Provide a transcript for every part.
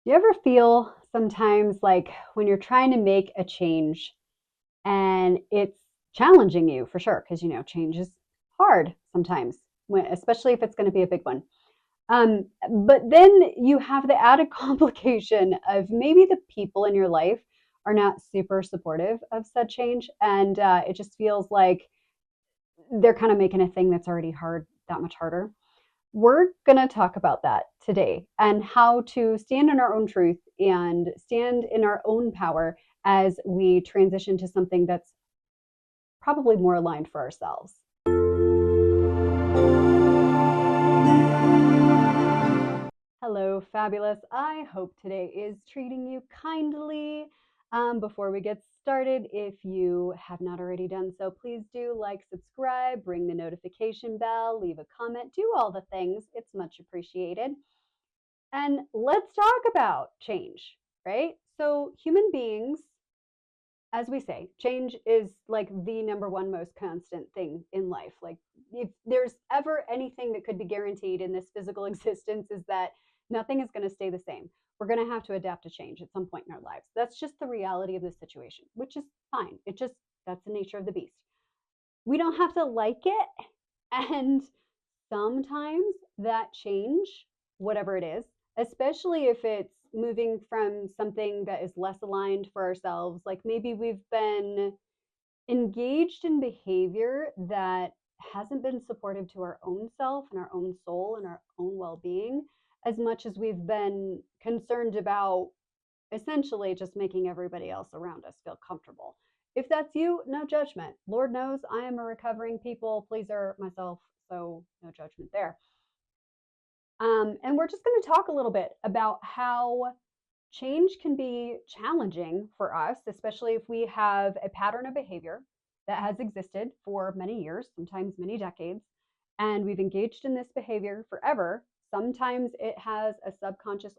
Do you ever feel sometimes like when you're trying to make a change and it's challenging you for sure? Because, change is hard sometimes, especially if it's going to be a big one. But then you have the added complication of maybe the people in your life are not super supportive of said change. And it just feels like they're kind of making a thing that's already hard that much harder. We're going to talk about that today and how to stand in our own truth and stand in our own power as we transition to something that's probably more aligned for ourselves. Hello, fabulous. I hope today is treating you kindly. Before we get started, if you have not already done so, please do like, subscribe, ring the notification bell, leave a comment, do all the things. It's much appreciated. And let's talk about change, right? So, human beings, as we say, change is like the number one most constant thing in life. Like, if there's ever anything that could be guaranteed in this physical existence, is that nothing is going to stay the same. We're going to have to adapt to change at some point in our lives. That's just the reality of the situation, which is fine. That's the nature of the beast. We don't have to like it. And sometimes that change, whatever it is, especially if it's moving from something that is less aligned for ourselves, like maybe we've been engaged in behavior that hasn't been supportive to our own self and our own soul and our own well being, as much as we've been concerned about essentially just making everybody else around us feel comfortable. If that's you, no judgment. Lord knows I am a recovering people pleaser myself, so no judgment there. And we're just going to talk a little bit about how change can be challenging for us, especially if we have a pattern of behavior that has existed for many years, sometimes many decades, and we've engaged in this behavior forever. Sometimes it has a subconscious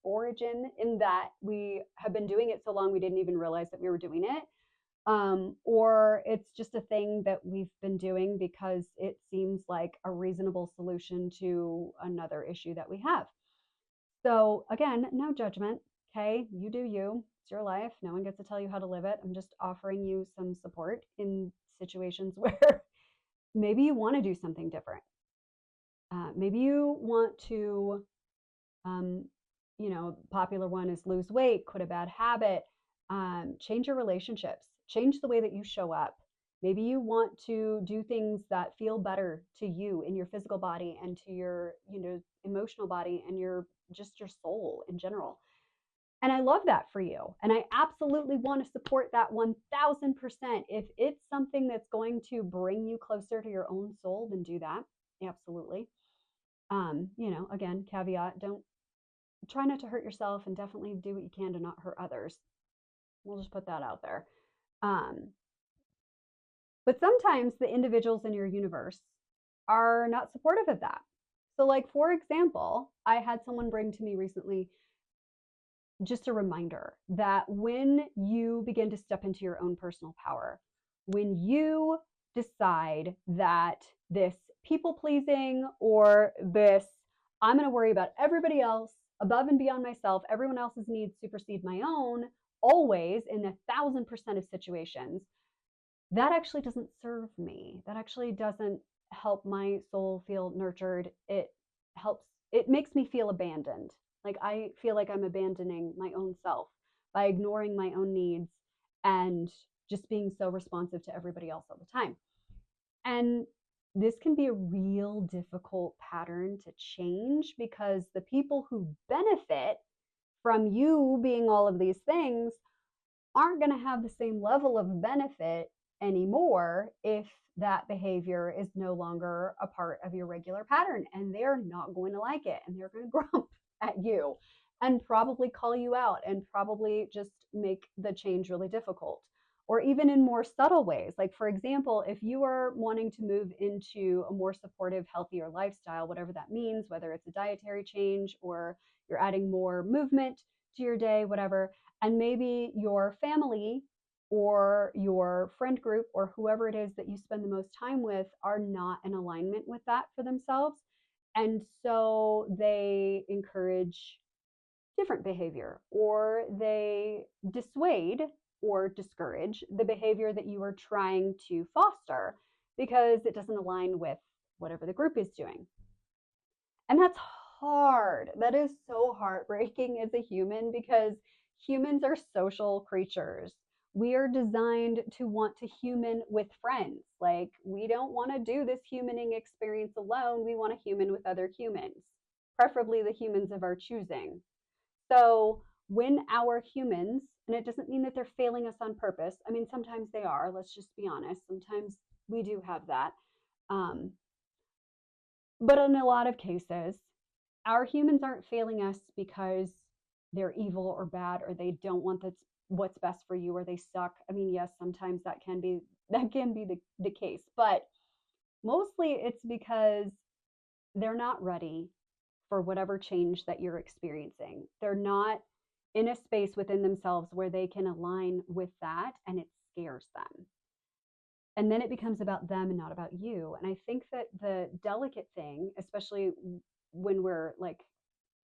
origin in that we have been doing it so long we didn't even realize that we were doing it, or it's just a thing that we've been doing because it seems like a reasonable solution to another issue that we have. So, again, no judgment. Okay, you do you. It's your life. No one gets to tell you how to live it. I'm just offering you some support in situations where maybe you want to do something different. Maybe you want to, um, popular one is lose weight, quit a bad habit, change your relationships, change the way that you show up. Maybe you want to do things that feel better to you in your physical body and to your, emotional body and your soul in general. And I love that for you. And I absolutely want to support that 1000%. If it's something that's going to bring you closer to your own soul, then do that. Absolutely. Again, caveat, don't try not to hurt yourself and definitely do what you can to not hurt others. We'll just put that out there. Um, but sometimes the individuals in your universe are not supportive of that. So, like, for example, I had someone bring to me recently just a reminder that when you begin to step into your own personal power, when you decide that this people pleasing or this, I'm going to worry about everybody else above and beyond myself, everyone else's needs supersede my own, always in 1000% of situations, that actually doesn't serve me. That actually doesn't help my soul feel nurtured. Helps, it makes me feel abandoned. Like I feel like I'm abandoning my own self by ignoring my own needs and just being so responsive to everybody else all the time. And this can be a real difficult pattern to change because the people who benefit from you being all of these things aren't going to have the same level of benefit anymore if that behavior is no longer a part of your regular pattern, and they're not going to like it and they're going to grump at you and probably call you out and probably just make the change really difficult. Or even in more subtle ways, like for example, if you are wanting to move into a more supportive, healthier lifestyle, whatever that means, whether it's a dietary change or you're adding more movement to your day, whatever, and maybe your family or your friend group or whoever it is that you spend the most time with are not in alignment with that for themselves. And so they encourage different behavior, or they dissuade or discourage the behavior that you are trying to foster because it doesn't align with whatever the group is doing. And that's hard. That is so heartbreaking as a human because humans are social creatures. We are designed to want to human with friends. Like, we don't want to do this humaning experience alone. We want to human with other humans, preferably the humans of our choosing. So, when our humans, and it doesn't mean that they're failing us on purpose. I mean, sometimes they are, let's just be honest. Sometimes we do have that. Um, but in a lot of cases, our humans aren't failing us because they're evil or bad or they don't want what's best for you or they suck. I mean, yes, sometimes that can be the case, but mostly it's because they're not ready for whatever change that you're experiencing. They're not in a space within themselves where they can align with that, and it scares them. And then it becomes about them and not about you. And I think that the delicate thing, especially when we're like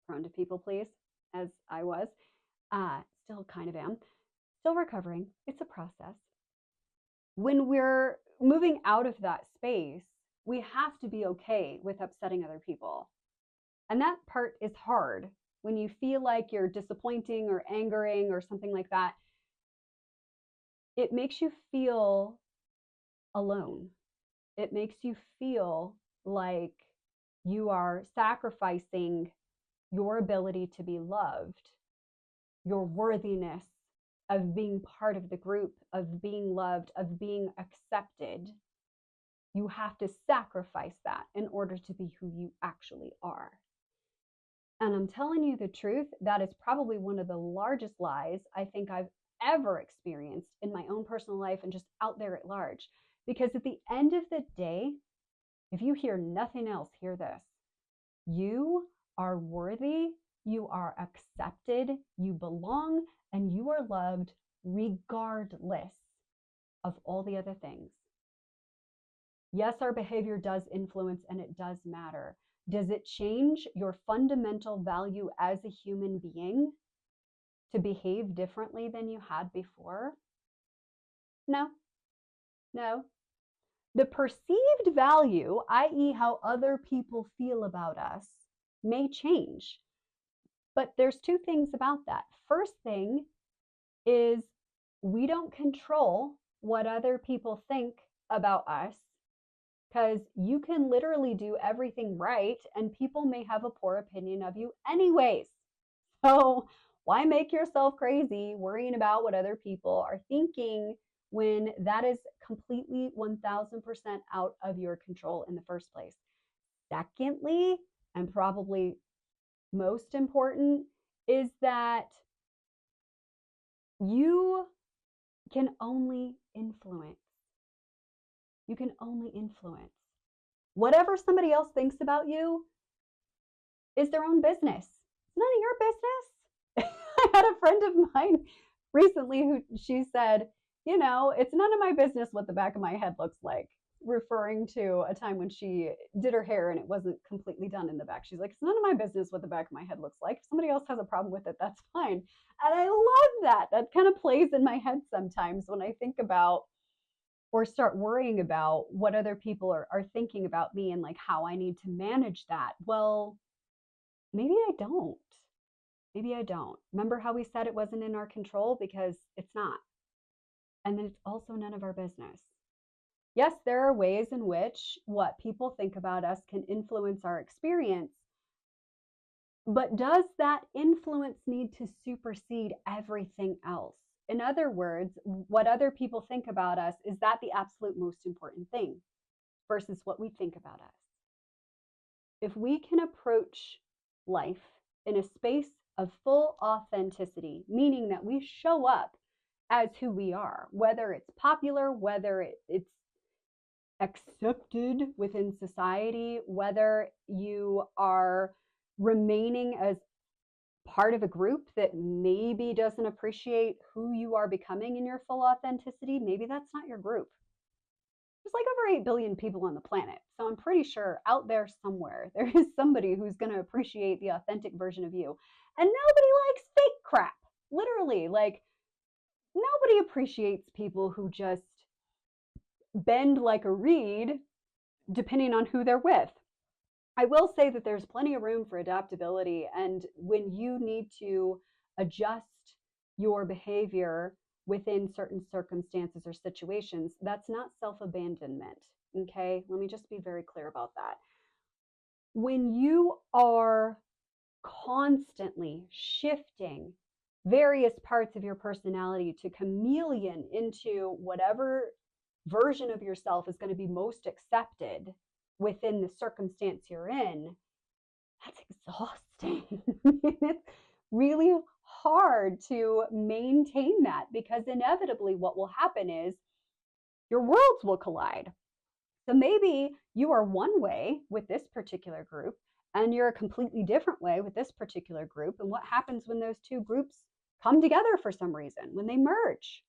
prone to people please, as I was, still kind of am, still recovering. It's a process. When we're moving out of that space, we have to be okay with upsetting other people. And that part is hard when you feel like you're disappointing or angering or something like that. It makes you feel alone. It makes you feel like you are sacrificing your ability to be loved, your worthiness of being part of the group, of being loved, of being accepted. You have to sacrifice that in order to be who you actually are. And I'm telling you the truth, that is probably one of the largest lies I think I've ever experienced in my own personal life and just out there at large. Because at the end of the day, if you hear nothing else, hear this. You are worthy, you are accepted, you belong, and you are loved regardless of all the other things. Yes, our behavior does influence and it does matter. Does it change your fundamental value as a human being to behave differently than you had before? No, no. The perceived value, i.e., how other people feel about us, may change. But there's two things about that. First thing is we don't control what other people think about us because you can literally do everything right and people may have a poor opinion of you anyways. So why make yourself crazy worrying about what other people are thinking when that is completely 1000% out of your control in the first place? Secondly, and probably most important, is that you can only influence. You can only influence. Whatever somebody else thinks about you is their own business. It's none of your business. I had a friend of mine recently who she said, it's none of my business what the back of my head looks like, referring to a time when she did her hair and it wasn't completely done in the back. She's like, it's none of my business what the back of my head looks like. If somebody else has a problem with it, that's fine. And I love that. That kind of plays in my head sometimes when I think about or start worrying about what other people are thinking about me and like how I need to manage that. Well, maybe I don't. Maybe I don't. Remember how we said it wasn't in our control? Because it's not. And then it's also none of our business. Yes, there are ways in which what people think about us can influence our experience, but does that influence need to supersede everything else? In other words, what other people think about us, is that the absolute most important thing versus what we think about us? If we can approach life in a space of full authenticity, meaning that we show up as who we are, whether it's popular, whether it's accepted within society, whether you are remaining as part of a group that maybe doesn't appreciate who you are becoming in your full authenticity, maybe that's not your group. There's like over 8 billion people on the planet. So I'm pretty sure out there somewhere, there is somebody who's going to appreciate the authentic version of you. And nobody likes fake crap. Literally, like, nobody appreciates people who just bend like a reed depending on who they're with. I will say that there's plenty of room for adaptability. And when you need to adjust your behavior within certain circumstances or situations, that's not self abandonment. Okay. Let me just be very clear about that. When you are constantly shifting various parts of your personality to chameleon into whatever version of yourself is going to be most accepted within the circumstance you're in, that's exhausting. It's really hard to maintain that because inevitably what will happen is your worlds will collide. So maybe you are one way with this particular group and you're a completely different way with this particular group. And what happens when those two groups come together for some reason, when they merge?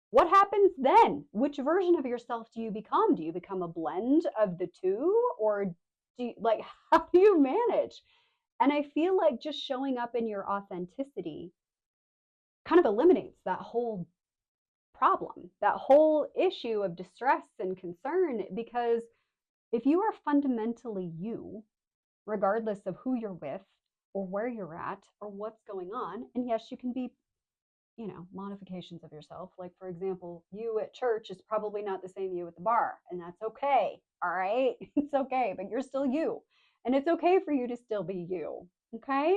What happens then? Which version of yourself do you become? Do you become a blend of the two, or do you, like, how do you manage? And I feel like just showing up in your authenticity kind of eliminates that whole problem, that whole issue of distress and concern, because if you are fundamentally you, regardless of who you're with or where you're at or what's going on, and yes, you can be, modifications of yourself. Like, for example, you at church is probably not the same you at the bar, and that's okay. All right. It's okay, but you're still you. And it's okay for you to still be you. Okay.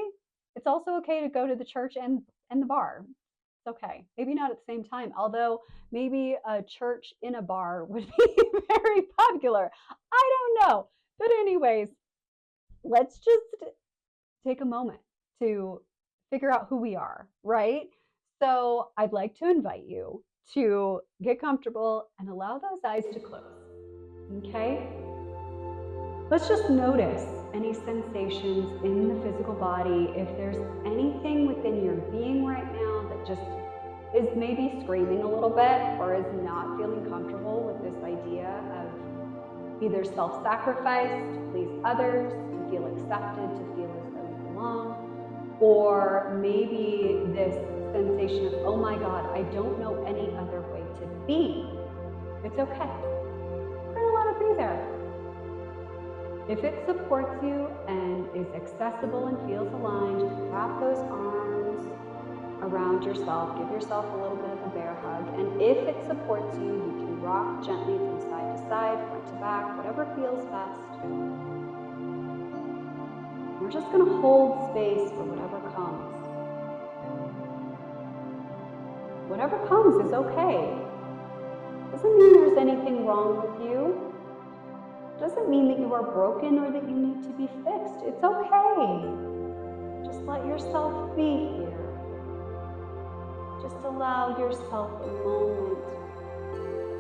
It's also okay to go to the church and the bar. It's okay. Maybe not at the same time, although maybe a church in a bar would be very popular. I don't know. But, anyways, let's just take a moment to figure out who we are, right? So I'd like to invite you to get comfortable and allow those eyes to close. Okay? Let's just notice any sensations in the physical body. If there's anything within your being right now that just is maybe screaming a little bit or is not feeling comfortable with this idea of either self-sacrifice to please others, to feel accepted, to feel as though you belong, or maybe this sensation of, oh my God, I don't know any other way to be. It's okay. We're going to let it be there. If it supports you and is accessible and feels aligned, wrap those arms around yourself. Give yourself a little bit of a bear hug. And if it supports you, you can rock gently from side to side, front to back, whatever feels best. We're just going to hold space for whatever comes. Whatever comes is okay. Doesn't mean there's anything wrong with you. Doesn't mean that you are broken or that you need to be fixed. It's okay. Just let yourself be here. Just allow yourself a moment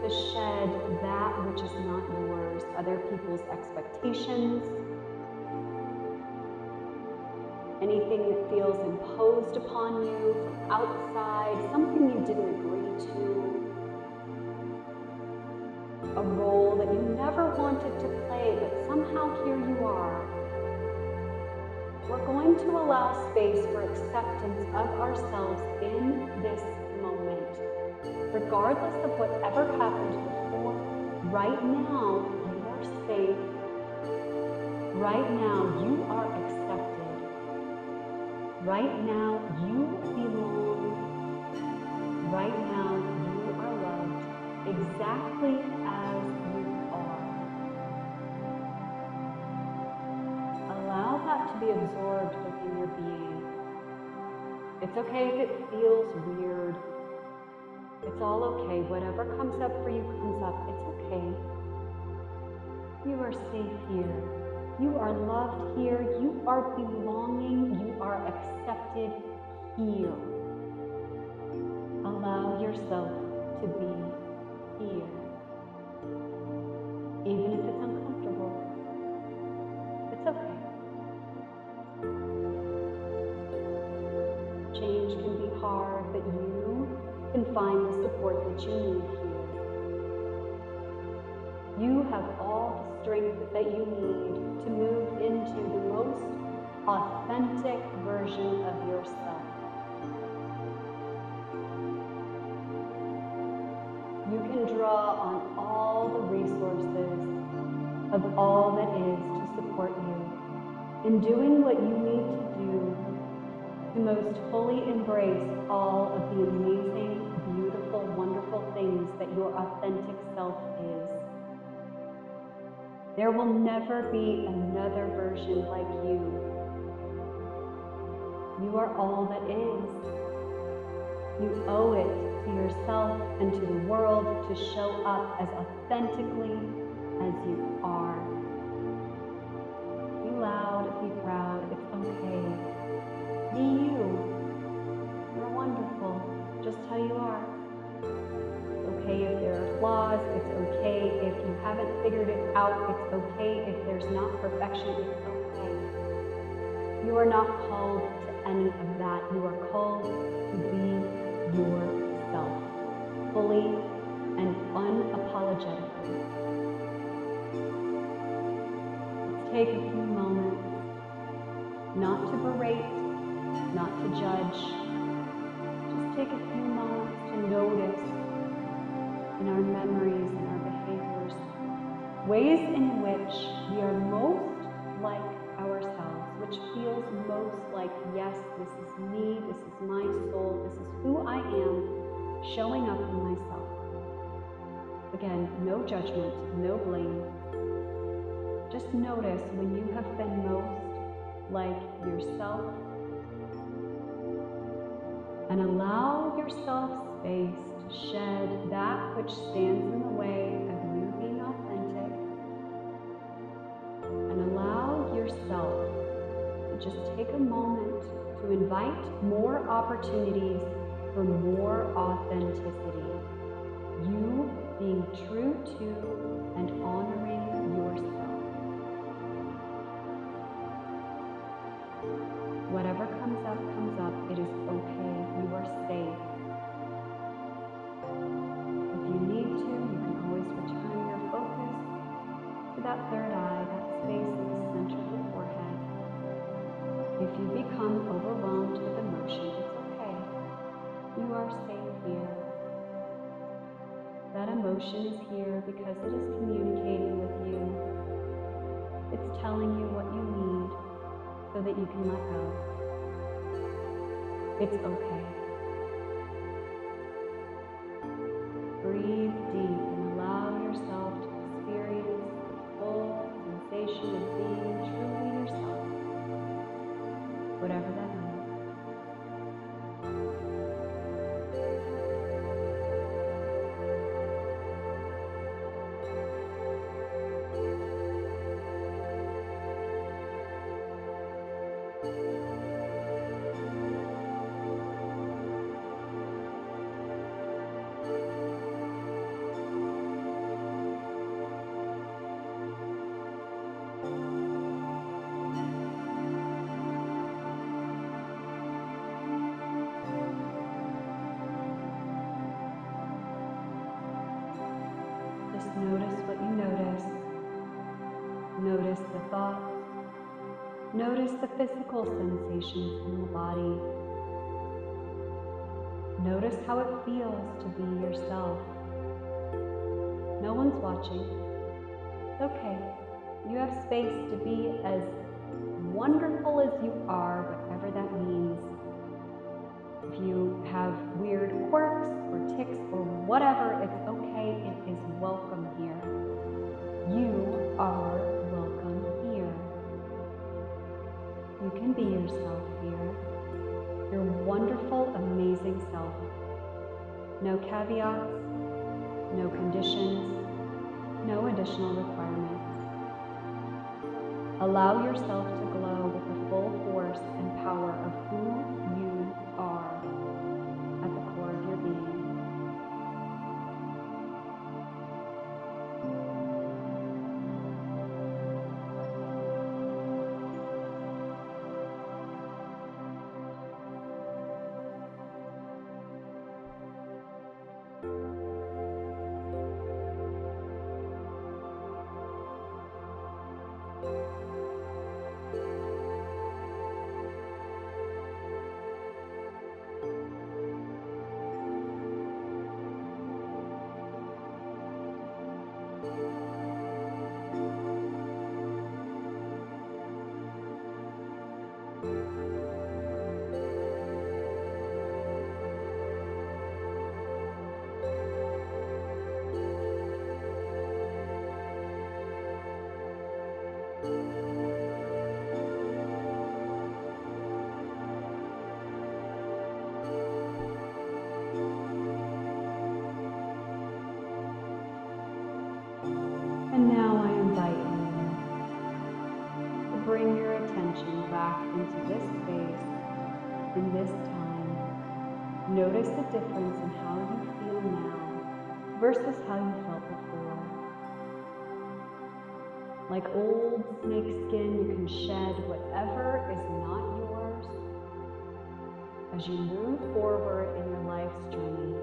to shed that which is not yours, other people's expectations, anything that feels imposed upon you from outside, something you didn't agree to, a role that you never wanted to play, but somehow here you are. We're going to allow space for acceptance of ourselves in this moment. Regardless of whatever happened before, right now you are safe. Right now you are accepted. Right now you belong. Right now you are loved exactly as you are. Allow that to be absorbed within your being. It's okay if it feels weird. It's all okay. Whatever comes up for you comes up. It's okay. You are safe here. You are loved here. You are belonging. You are accepted here. Allow yourself to be here. Even if it's uncomfortable, it's okay. Change can be hard, but you can find the support that you need here. You have all the strength that you need to move into the most authentic version of yourself. You can draw on all the resources of all that is to support you in doing what you need to do to most fully embrace all of the amazing, beautiful, wonderful things that your authentic self is. There will never be another version like you. You are all that is. You owe it to yourself and to the world to show up as authentically as you are. Be loud, be proud, it's okay. Be you. You're wonderful, just how you are. It's okay if there are flaws, it's okay if you haven't figured it out, it's okay if there's not perfection, it's okay. You are not called to any of that. You are called to be yourself, fully and unapologetically. Let's take a few moments, not to berate, not to judge. Just take a few moments to notice in our memories and our behaviors ways in which we are most like ourselves, which feels most like, yes, this is me, this is my soul, this is who I am, showing up in myself. Again, no judgment, no blame. Just notice when you have been most like yourself, and allow yourself space to shed that which stands in the way of you being authentic, and allow yourself to just take a moment to invite more opportunities for more authenticity. You being true to and honoring yourself. Whatever comes up, it is okay. You are safe. If you need to, you can always return your focus to that third eye, that space in the center of the forehead. If you become overwhelmed with emotion, it's okay. You are safe here. That emotion is here because it is communicating with you. It's telling you what you need so that you can let go. It's okay. Breathe deep and allow yourself to experience the full sensation of being truly yourself, whatever that means. Just notice what you notice. Notice the thoughts. Notice the physical sensations in the body. Notice how it feels to be yourself. No one's watching. It's okay. You have space to be as wonderful as you are, whatever that means. If you have weird quirks or tics or whatever, it's okay. It is welcome here. You are welcome here. You can be yourself here. Your wonderful, amazing self. No caveats, no conditions, no additional requirements. Allow yourself to glow with the full force and power of who you are at the core of your being. Notice the difference in how you feel now versus how you felt before. Like old snake skin, you can shed whatever is not yours as you move forward in your life's journey.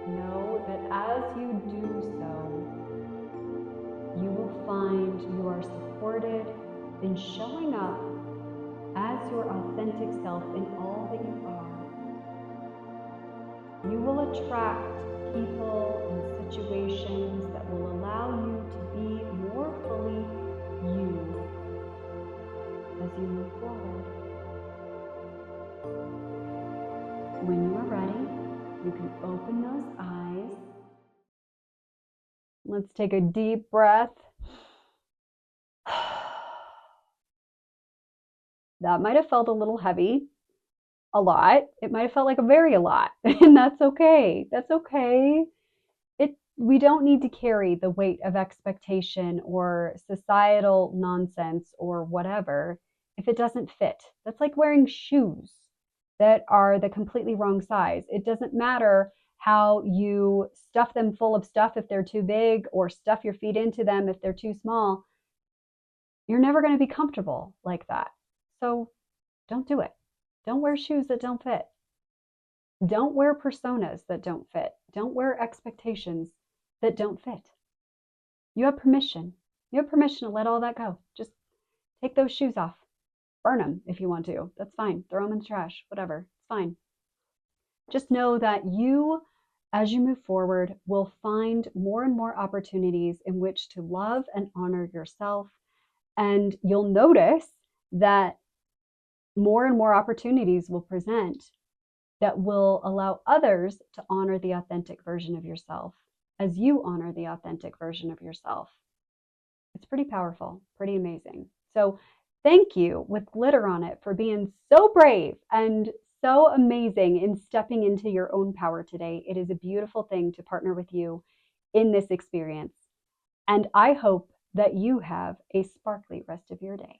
Know that as you do so, you will find you are supported in showing up as your authentic self in all that you are. You will attract people and situations that will allow you to be more fully you as you move forward. When you are ready, you can open those eyes. Let's take a deep breath. That might have felt a little heavy. A lot. It might have felt like a very a lot, and that's okay. That's okay. We don't need to carry the weight of expectation or societal nonsense or whatever if it doesn't fit. That's like wearing shoes that are the completely wrong size. It doesn't matter how you stuff them full of stuff if they're too big, or stuff your feet into them if they're too small. You're never going to be comfortable like that. So don't do it. Don't wear shoes that don't fit. Don't wear personas that don't fit. Don't wear expectations that don't fit. You have permission. You have permission to let all that go. Just take those shoes off. Burn them if you want to. That's fine. Throw them in the trash. Whatever. It's fine. Just know that you, as you move forward, will find more and more opportunities in which to love and honor yourself. And you'll notice that more and more opportunities will present that will allow others to honor the authentic version of yourself as you honor the authentic version of yourself. It's pretty powerful, pretty amazing. So thank you with glitter on it for being so brave and so amazing in stepping into your own power today. It is a beautiful thing to partner with you in this experience. And I hope that you have a sparkly rest of your day.